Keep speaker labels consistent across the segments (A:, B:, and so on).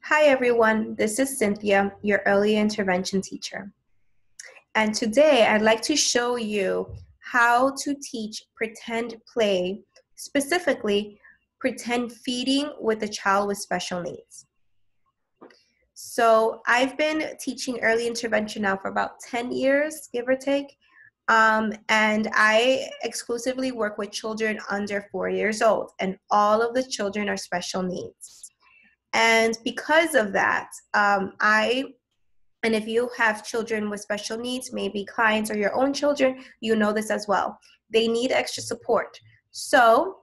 A: Hi everyone, this is Cynthia, your early intervention teacher. And today I'd like to show you how to teach pretend play, specifically pretend feeding with a child with special needs. So I've been teaching early intervention now for about 10 years, give or take. And I exclusively work with children under 4 years old, and all of the children are special needs. And because of that, and if you have children with special needs, maybe clients or your own children, you know this as well. They need extra support. So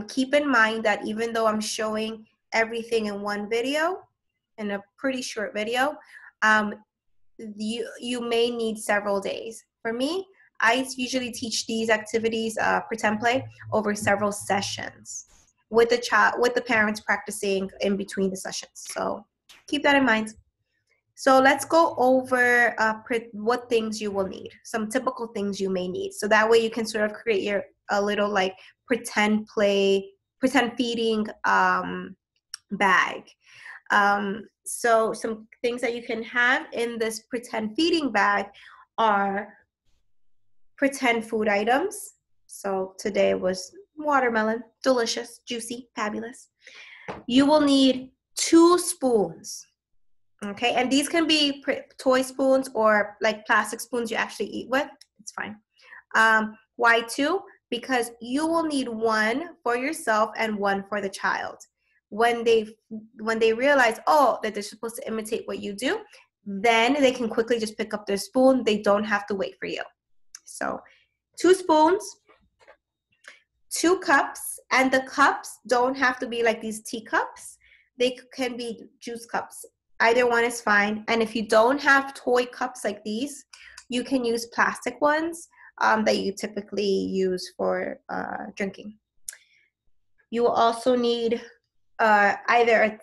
A: keep in mind that even though I'm showing everything in one video, in a pretty short video, you may need several days. For me, I usually teach these activities, pretend play, over several sessions with the child, with the parents practicing in between the sessions. So keep that in mind. So let's go over what things you will need, some typical things you may need. So that way you can sort of create a little like pretend play, pretend feeding bag. So some things that you can have in this pretend feeding bag are pretend food items. So today was watermelon, delicious, juicy, fabulous. You will need 2 spoons. Okay, and these can be toy spoons or like plastic spoons you actually eat with. It's fine. Why 2? Because you will need 1 for yourself and 1 for the child. When they realize, oh, that they're supposed to imitate what you do, then they can quickly just pick up their spoon. They don't have to wait for you. So 2 spoons, 2 cups, and the cups don't have to be like these teacups. They can be juice cups. Either one is fine. And if you don't have toy cups like these, you can use plastic ones that you typically use for drinking. You will also need either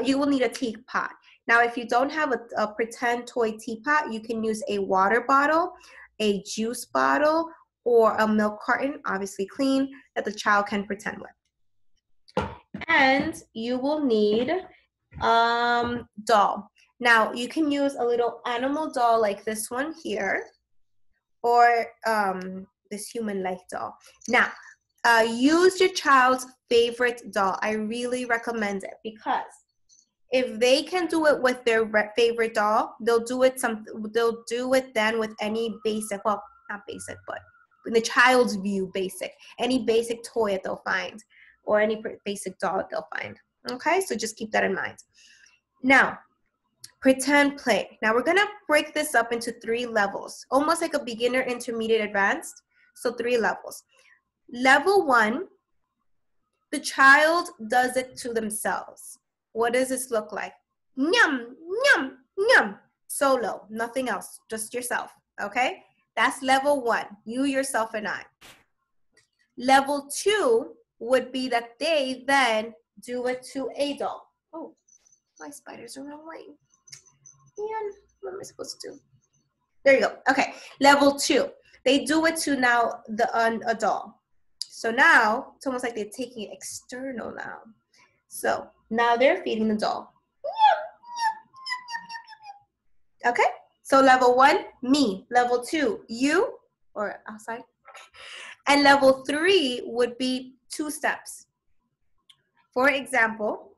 A: you will need a teapot. Now, if you don't have a pretend toy teapot, you can use a water bottle, a juice bottle, or a milk carton, obviously clean, that the child can pretend with. And you will need doll. Now you can use a little animal doll like this one here, or this human-like doll. Now use your child's favorite doll. I really recommend it, because if they can do it with their favorite doll, they'll do it then with any basic, well, not basic, but in the child's view, basic, any basic toy that they'll find, or any basic doll that they'll find. Okay, so just keep that in mind. Now, pretend play. Now we're gonna break this up into 3 levels, almost like a beginner, intermediate, advanced. So 3 levels. Level 1, the child does it to themselves. What does this look like? Nyum, nyum, nyum. Solo, nothing else, just yourself, okay? That's level 1, you, yourself, and I. Level 2 would be that they then do it to a doll. Oh, my spiders are wrong way. And what am I supposed to do? There you go. Okay, level 2. They do it to now a doll. So now it's almost like they're taking it external now. So now they're feeding the doll. Okay, so level 1, me. Level 2, you, or outside. And level 3 would be 2 steps. For example,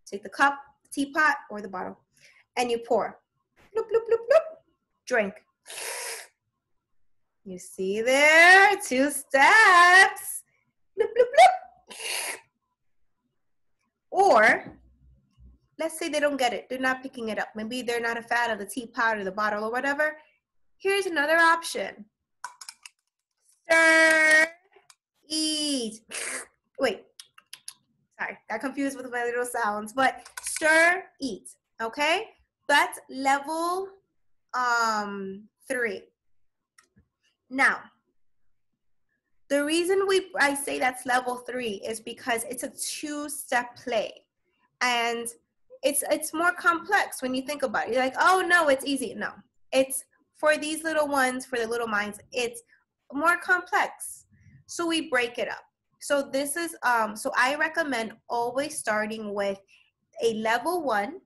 A: take the cup, the teapot, or the bottle, and you pour. Bloop, bloop, bloop, bloop. Drink. You see there? 2 steps. Bloop, bloop, bloop. Or, let's say they don't get it. They're not picking it up. Maybe they're not a fan of the teapot or the bottle or whatever. Here's another option. Stir, eat. Wait. Sorry, got confused with my little sounds, but stir, eat, okay? That's level 3. Now, the reason I say that's level 3 is because it's a 2-step play, and it's more complex when you think about it. You're like, oh no, it's easy. No, it's for these little ones, for the little minds, it's more complex. So we break it up. So this is so I recommend always starting with a level 1,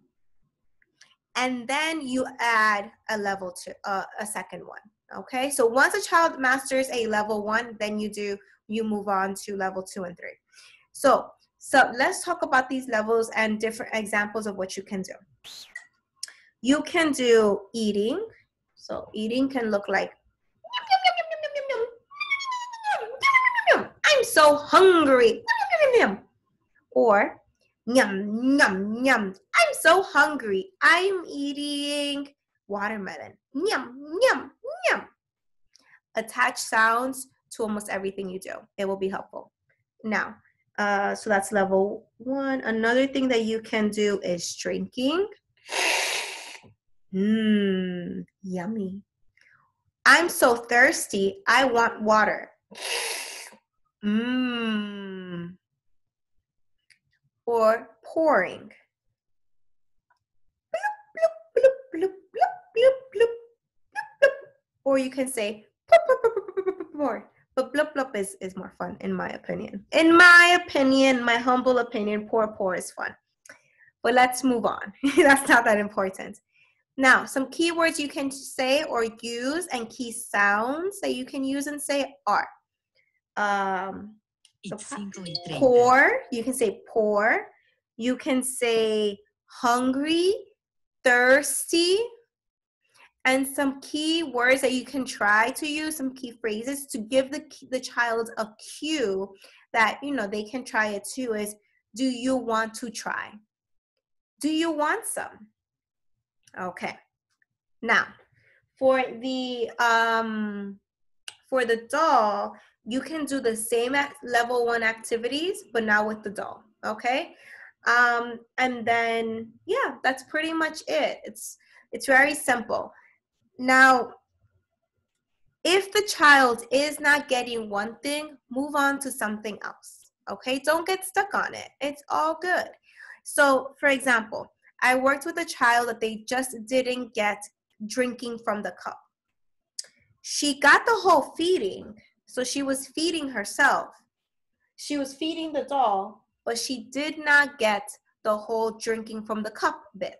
A: and then you add a level 2, a second one. Okay, so once a child masters a level 1, then you move on to level 2 and 3. So let's talk about these levels and different examples of what you can do. You can do eating. So eating can look like, I'm so hungry. Or yum, yum, yum. I'm so hungry. I'm eating watermelon. Yum, yum, yum. Attach sounds to almost everything you do. It will be helpful. Now, so that's level 1. Another thing that you can do is drinking. Yummy. I'm so thirsty. I want water. Or pouring. Or you can say pour. But blup blup is more fun, in my opinion. In my opinion, my humble opinion, pour is fun. But let's move on. That's not that important. Now, some keywords you can say or use and key sounds that you can use and say are pour. You can say pour. You can say hungry, thirsty, and some key words that you can try to use, some key phrases to give the child a cue that, you know, they can try it too is, do you want to try? Do you want some? Okay. Now, for the doll, you can do the same level 1 activities, but now with the doll, okay? And then, yeah, that's pretty much it. It's very simple. Now, if the child is not getting one thing, move on to something else, okay? Don't get stuck on it. It's all good. So, for example, I worked with a child that they just didn't get drinking from the cup. She got the whole feeding, so she was feeding herself. She was feeding the doll, but she did not get the whole drinking from the cup bit.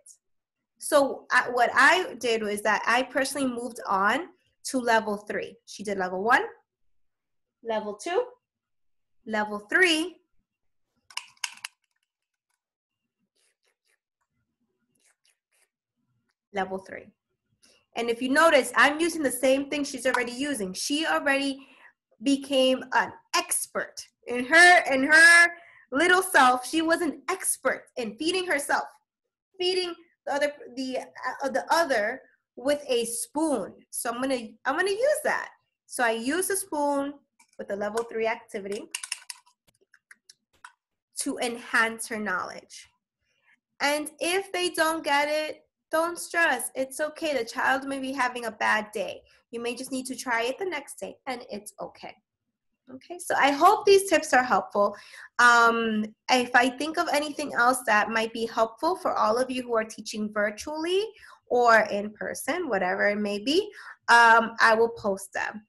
A: So what I did was that I personally moved on to level 3. She did level 1, level 2, level 3, level 3. And if you notice, I'm using the same thing she's already using. She already became an expert in her little self. She was an expert in feeding herself, feeding the other with a spoon. So I'm gonna use that. So I use a spoon with the level 3 activity to enhance her knowledge. And if they don't get it, don't stress. It's okay. The child may be having a bad day. You may just need to try it the next day, and it's okay. Okay, so I hope these tips are helpful. If I think of anything else that might be helpful for all of you who are teaching virtually or in person, whatever it may be, I will post them.